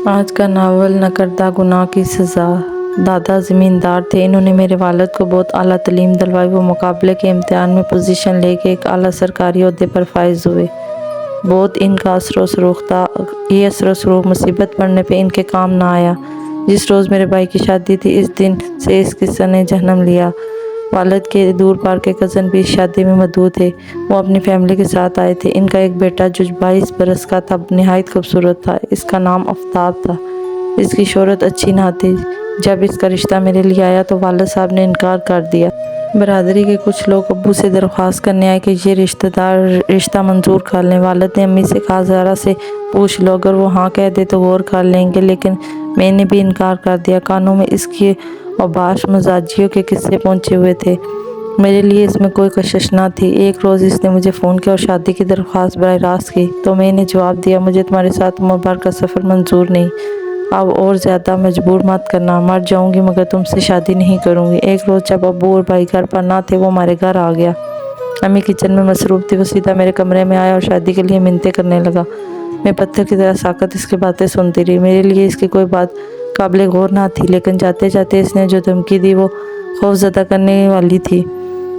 آج کا ناول نہ کردہ گناہ کی سزا۔ دادا زمیندار تھے۔ انہوں نے میرے والد کو بہت اعلیٰ تعلیم دلوائی۔ وہ مقابلے کے امتحان میں پوزیشن لے کے ایک اعلیٰ سرکاری عہدے پر فائز ہوئے۔ بہت ان کا اثر و سلوک تھا۔ یہ اثر و سلوک مصیبت پڑنے پہ ان کے کام نہ آیا۔ جس روز میرے بھائی کی شادی تھی، اس دن سے اس قصے نے جنم لیا۔ والد کے دور بار کے کزن بھی اس شادی میں مدعو تھے۔ وہ اپنی فیملی کے ساتھ آئے تھے۔ ان کا ایک بیٹا جو 22 برس کا تھا، نہایت خوبصورت تھا۔ اس کا نام آفتاب تھا۔ اس کی شہرت اچھی نہ تھی۔ جب اس کا رشتہ میرے لیے آیا تو والد صاحب نے انکار کر دیا۔ برادری کے کچھ لوگ ابو سے درخواست کرنے آئے کہ یہ رشتہ منظور کر لیں۔ والد نے امی سے کہا ذرا سے پوچھ لو، اگر وہ ہاں کہہ دے تو غور کر لیں گے، لیکن میں نے بھی انکار کر دیا۔ کانوں میں اس کی اوباش مزاجیوں کے قصے پہنچے ہوئے تھے۔ میرے لیے اس میں کوئی کشش نہ تھی۔ ایک روز اس نے مجھے فون کیا اور شادی کی درخواست براہ راست کی، تو میں نے جواب دیا مجھے تمہارے ساتھ عمر بھر کا سفر منظور نہیں۔ اب اور زیادہ مجبور مت کرنا۔ مر جاؤں گی مگر تم سے شادی نہیں کروں گی۔ ایک روز جب ابو اور بھائی گھر پر نہ تھے، وہ ہمارے گھر آ گیا۔ امی کچن میں مصروف تھی۔ وہ سیدھا میرے کمرے میں آیا اور شادی کے لیے منتیں کرنے لگا۔ میں پتھر کی طرح ساکت اس کی باتیں سنتی رہی۔ میرے لیے اس کی کوئی بات قابل غور نہ تھی، لیکن جاتے جاتے اس نے جو دھمکی دی وہ خوفزدہ کرنے والی تھی۔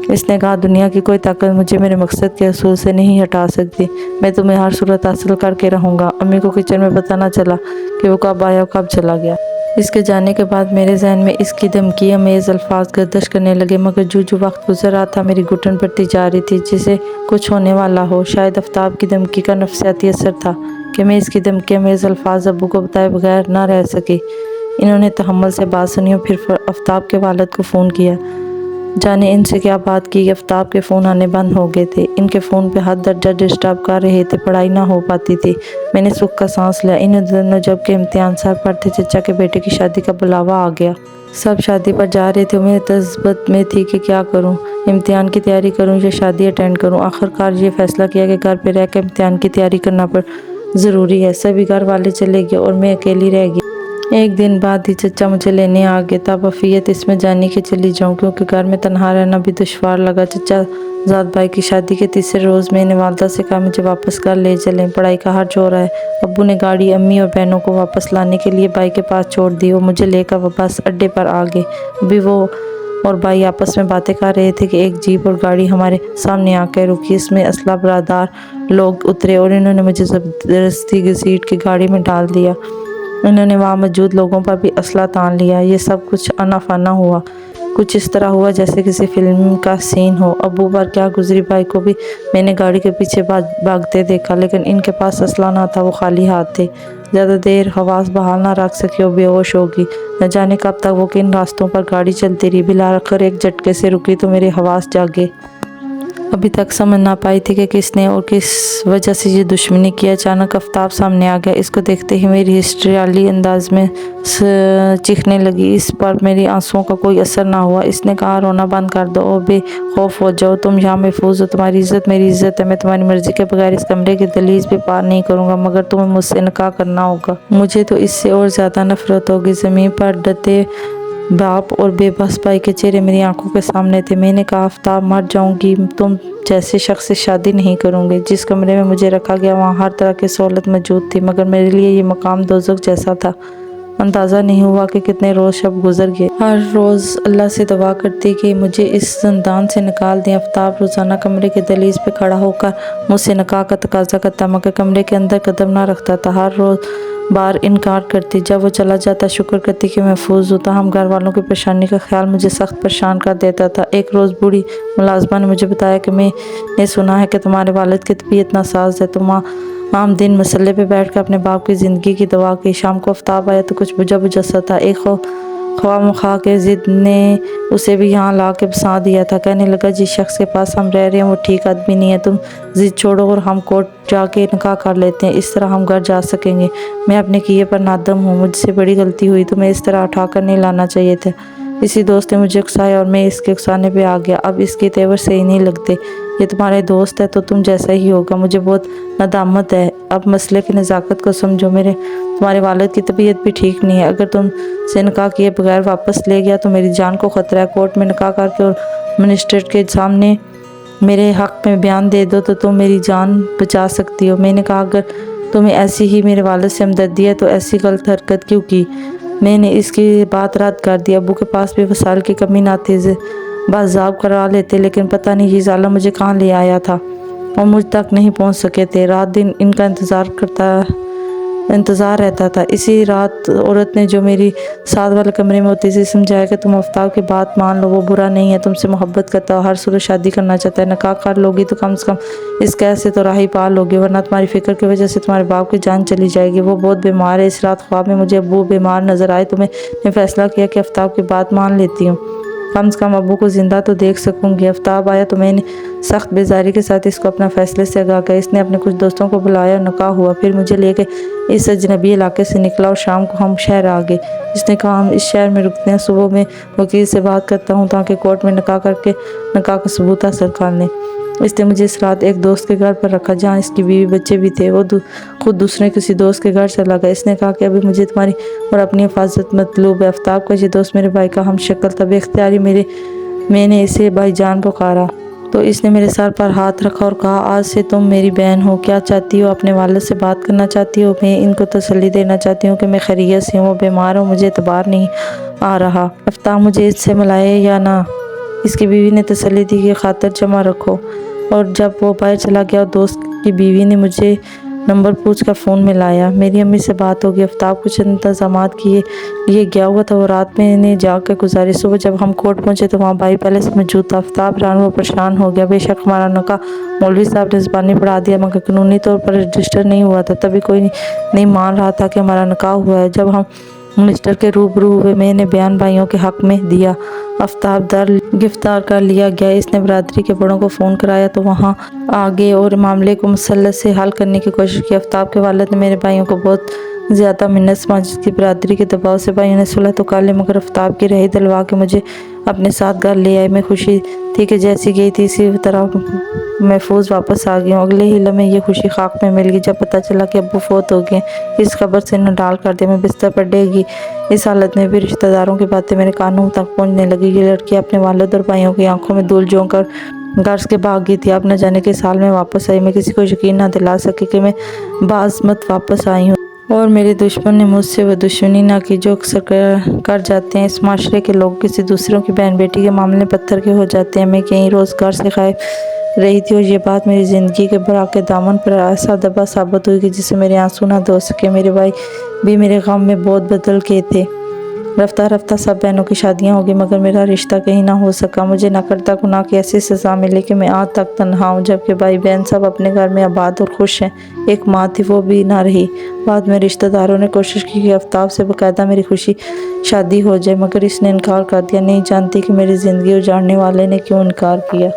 اس نے کہا دنیا کی کوئی طاقت مجھے میرے مقصد کے حصول سے نہیں ہٹا سکتی۔ میں تمہیں ہر صورت حاصل کر کے رہوں گا۔ امی کو کچن میں پتہ نہ چلا کہ وہ کب آیا اور کب چلا گیا۔ اس کے جانے کے بعد میرے ذہن میں اس کی دھمکی امیز الفاظ گردش کرنے لگے، مگر جو وقت گزر رہا تھا میری گھٹن بڑھتی جا رہی تھی، جسے کچھ ہونے والا ہو۔ شاید آفتاب کی دھمکی کا نفسیاتی اثر تھا کہ میں اس کی دھمکی امیز الفاظ ابو کو بتائے بغیر نہ رہ سکی۔ انہوں نے تحمل سے بات سنی اور پھر آفتاب کے والد کو فون کیا۔ جانے ان سے کیا بات کی، آفتاب کے فون آنے بند ہو گئے تھے۔ ان کے فون پہ حد درجہ ڈسٹرب کر رہے تھے، پڑھائی نہ ہو پاتی تھی۔ میں نے سکھ کا سانس لیا۔ ان دنوں جب کہ امتحان سر پر تھے، چچا کے بیٹے کی شادی کا بلاوا آ گیا۔ سب شادی پر جا رہے تھے۔ میں تذبذب میں تھی کہ کیا کروں، امتحان کی تیاری کروں یا شادی اٹینڈ کروں۔ آخرکار یہ فیصلہ کیا کہ گھر پہ رہ کے امتحان کی تیاری کرنا ضروری ہے۔ سبھی گھر والے چلے گئے اور میں اکیلی رہ گئی۔ ایک دن بعد ہی چچا مجھے لینے آ گئے۔ تب عافیت اس میں جانی کہ چلی جاؤں، کیونکہ گھر میں تنہا رہنا بھی دشوار لگا۔ چچا زاد بھائی کی شادی کے تیسرے روز میں نے والدہ سے کہا مجھے واپس گھر لے چلیں، پڑھائی کا حرج ہو رہا ہے۔ ابو نے گاڑی امی اور بہنوں کو واپس لانے کے لیے بھائی کے پاس چھوڑ دی اور مجھے لے کر وہ بس اڈے پر آ گئے۔ ابھی وہ اور بھائی آپس میں باتیں کر رہے تھے کہ ایک جیپ اور گاڑی ہمارے سامنے آ کر رکی۔ اس میں اسلحہ بردار لوگ اترے اور انہوں نے مجھے زبردستی گھسیٹ کے گاڑی میں ڈال دیا۔ انہوں نے وہاں موجود لوگوں پر بھی اسلحہ تان لیا۔ یہ سب کچھ آنا فانا ہوا، کچھ اس طرح ہوا جیسے کسی فلم کا سین ہو۔ ابو پر کیا گزری، بھائی کو بھی میں نے گاڑی کے پیچھے بھاگتے دیکھا، لیکن ان کے پاس اسلحہ نہ تھا، وہ خالی ہاتھ تھے۔ زیادہ دیر حواس بحال نہ رکھ سکے اور بے ہوش ہو گئی۔ نہ جانے کب تک وہ کن راستوں پر گاڑی چلتی رہی۔ بالآخر ایک جھٹکے سے رکی تو میرے حواس جاگے۔ ابھی تک سمجھ نہ پائی تھی کہ کس نے اور کس وجہ سے یہ دشمنی کی۔ اچانک آفتاب سامنے آ گیا۔ اس کو دیکھتے ہی میری ہسٹریالی انداز میں چیخنے لگی۔ اس پر میری آنسوؤں کا کوئی اثر نہ ہوا۔ اس نے کہا رونا بند کر دو اور بے خوف ہو جاؤ۔ تم یہاں محفوظ ہو، تمہاری عزت میری عزت ہے۔ میں تمہاری مرضی کے بغیر اس کمرے کی دہلیز بھی پار نہیں کروں گا، مگر تمہیں مجھ سے نکاح کرنا ہوگا۔ مجھے تو اس سے اور زیادہ نفرت ہوگی۔ زمین پر ڈٹے باپ اور بے بس بھائی کے چہرے میری آنکھوں کے سامنے تھے۔ میں نے کہا آفتاب مر جاؤں گی، تم جیسے شخص سے شادی نہیں کروں گی۔ جس کمرے میں مجھے رکھا گیا وہاں ہر طرح کی سہولت موجود تھی، مگر میرے لیے یہ مقام دوزخ جیسا تھا۔ اندازہ نہیں ہوا کہ کتنے روز شب گزر گئے۔ ہر روز اللہ سے دعا کرتی کہ مجھے اس زندان سے نکال دیں۔ آفتاب روزانہ کمرے کی دہلیز پہ کھڑا ہو کر مجھ سے نکاح کا تقاضا کرتا، مگر کمرے کے اندر قدم نہ رکھتا تھا۔ ہر روز بار انکار کرتی۔ جب وہ چلا جاتا شکر کرتی کہ محفوظ ہوں، تاہم گھر والوں کی پریشانی کا خیال مجھے سخت پریشان کر دیتا تھا۔ ایک روز بوڑھی ملازمہ نے مجھے بتایا کہ میں نے سنا ہے کہ تمہارے والد کی طبیعت ناساز ہے۔ تم عام دن مسلح پہ بیٹھ کر اپنے باپ کی زندگی کی دعا کی۔ شام کو آفتاب آیا تو کچھ بجھا بجھا سا تھا۔ ایک خواہ مخواہ کے ضد نے اسے بھی یہاں لا کے بسا دیا تھا۔ کہنے لگا جس شخص کے پاس ہم رہ رہے ہیں وہ ٹھیک آدمی نہیں ہے، تم ضد چھوڑو اور ہم کورٹ جا کے نکاح کر لیتے ہیں، اس طرح ہم گھر جا سکیں گے۔ میں اپنے کیے پر نادم ہوں، مجھ سے بڑی غلطی ہوئی، تمہیں اس طرح اٹھا کر نہیں لانا چاہیے تھا۔ کسی دوست نے مجھے اکسایا اور میں اس کے اکسانے پہ آ گیا۔ اب اس کے تیور صحیح نہیں لگتے۔ یہ تمہارے دوست ہے تو تم جیسا ہی ہوگا۔ مجھے بہت ندامت ہے۔ اب مسئلے کی نزاکت کو سمجھو۔ تمہارے والد کی طبیعت بھی ٹھیک نہیں ہے۔ اگر تم سے نکاح کیے بغیر واپس لے گیا تو میری جان کو خطرہ ہے۔ کورٹ میں نکاح کر کے اور مجسٹریٹ کے سامنے میرے حق میں بیان دے دو تو تم میری جان بچا سکتی ہو۔ میں نے کہا اگر تمہیں ایسی ہی میرے والد سے ہمدردی ہے تو ایسی غلط حرکت کیوں کی؟ میں نے اس کی بات رد کر دی۔ ابو کے پاس بھی وسائل کی کمی نہ تھی، باضابط کرا لیتے، لیکن پتہ نہیں یہ ظالم مجھے کہاں لے آیا تھا اور مجھ تک نہیں پہنچ سکے تھے۔ رات دن ان کا انتظار رہتا تھا۔ اسی رات عورت نے جو میری ساتھ والے کمرے میں ہوتی تھی سمجھایا کہ تم آفتاب کی بات مان لو، وہ برا نہیں ہے، تم سے محبت کرتا ہے، ہر صورت شادی کرنا چاہتا ہے، نکاح کر لوگی تو کم سے کم اس قید سے تو راہی پا لوگی، ورنہ تمہاری فکر کی وجہ سے تمہارے باپ کی جان چلی جائے گی، وہ بہت بیمار ہے۔ اس رات خواب میں مجھے ابو بیمار نظر آئے تو میں نے فیصلہ کیا کہ آفتاب کی بات مان لیتی ہوں، کم سے کم ابو کو زندہ تو دیکھ سکوں گی۔ آفتاب آیا تو میں نے سخت بیزاری کے ساتھ اس کو اپنا فیصلے سے آگاہ کیا۔ اس نے اپنے کچھ دوستوں کو بلایا اور نکاح ہوا، پھر مجھے لے کے اس اجنبی علاقے سے نکلا اور شام کو ہم شہر آ گئے۔ اس نے کہا ہم اس شہر میں رکتے ہیں، صبح میں وکیل سے بات کرتا ہوں تاکہ کورٹ میں نکاح کر کے نکاح کا ثبوت حاصل کر لیں۔ اس نے مجھے اس رات ایک دوست کے گھر پر رکھا جہاں اس کی بیوی بچے بھی تھے، وہ خود دوسرے کسی دوست کے گھر چلا گیا۔ اس نے کہا کہ ابھی مجھے تمہاری اور اپنی حفاظت مطلوب ہے۔ آفتاب کا یہ دوست میرے بھائی کا ہم شکل تھا، بے اختیاری میں نے اسے بھائی جان پکارا تو اس نے میرے سر پر ہاتھ رکھا اور کہا آج سے تم میری بہن ہو، کیا چاہتی ہو؟ اپنے والد سے بات کرنا چاہتی ہو؟ میں ان کو تسلی دینا چاہتی ہوں کہ میں خیریت سے ہوں، وہ بیمار ہوں، مجھے اعتبار نہیں آ رہا۔ آفتاب مجھے اس سے ملائے یا نہ؟ اس کی بیوی نے تسلی دی کہ خاطر جمع رکھو، اور جب وہ باہر چلا گیا اور دوست کی بیوی نے مجھے نمبر پوچھ کر فون میں لایا، میری امی سے بات ہوگی۔ آفتاب کچھ انتظامات کیے لیے گیا ہوا تھا، وہ رات میں نے جا کے گزاری۔ صبح جب ہم کورٹ پہنچے تو وہاں بھائی پہلے سے موجود تھا۔ آفتاب وہ پریشان ہو گیا، بے شک ہمارا نکاح مولوی صاحب نے زبانی پڑھا دیا مگر قانونی طور پر رجسٹر نہیں ہوا تھا، تبھی کوئی نہیں مان رہا تھا کہ ہمارا نکاح ہوا ہے۔ جب ہم منسٹر کے روبرو ہوئے میں نے بیان بھائیوں کے حق میں دیا۔ آفتاب گرفتار کر لیا گیا۔ اس نے برادری کے بڑوں کو فون کرایا تو وہاں آ گئے اور معاملے کو مسلط سے حل کرنے کی کوشش کی۔ آفتاب کے والد نے میرے بھائیوں کو بہت زیادہ منت سمجھ کی، برادری کے دباؤ سے بھائیوں نے صلح تو کر لی مگر آفتاب کی رہی دلوا کے مجھے اپنے ساتھ گھر لے آئے۔ میں خوشی تھی کہ جیسی گئی تھی اسی طرح محفوظ واپس آ گئی ہوں۔ اگلے ہی لمحے یہ خوشی خاک میں مل گئی جب پتہ چلا کہ ابو فوت ہو گئے۔ اس خبر سے نڈال کر دیا، میں بستر پر ڈگ گئی۔ اس حالت میں بھی رشتہ داروں کی باتیں میرے کانوں تک پہنچنے لگی۔ یہ لڑکی اپنے والد اور بھائیوں کی آنکھوں میں دھول جھونک کر گھر سے بھاگ گئی تھی، اب نہ جانے کس حال میں واپس آئی۔ میں کسی کو یقین نہ دلا سکی کہ میں بعزمت واپس آئی ہوں اور میرے دشمن نے مجھ سے وہ دشمنی نہ کی جو اکثر کر جاتے ہیں۔ اس معاشرے کے لوگ کسی دوسروں کی بہن بیٹی کے معاملے میں پتھر کے ہو جاتے ہیں۔ میں کئی روز گھر سے خائف رہی تھی اور یہ بات میری زندگی کے براق دامن پر ایسا دبا ثابت ہوئی کہ جسے میرے آنسو نہ دھو سکے۔ میرے بھائی بھی میرے غم میں بہت بدل گئے تھے۔ رفتہ رفتہ سب بہنوں کی شادیاں ہو گئی مگر میرا رشتہ کہیں نہ ہو سکا۔ مجھے نہ کرتا گناہ کی ایسی سزا ملی کہ میں آج تک تنہا ہوں، جبکہ بھائی بہن سب اپنے گھر میں آباد اور خوش ہیں۔ ایک ماں تھی وہ بھی نہ رہی۔ بعد میں رشتہ داروں نے کوشش کی کہ آفتاب سے باقاعدہ میری خوشی شادی ہو جائے مگر اس نے انکار کر دیا۔ نہیں جانتی کہ میری زندگی اجاڑنے والے نے کیوں انکار کیا۔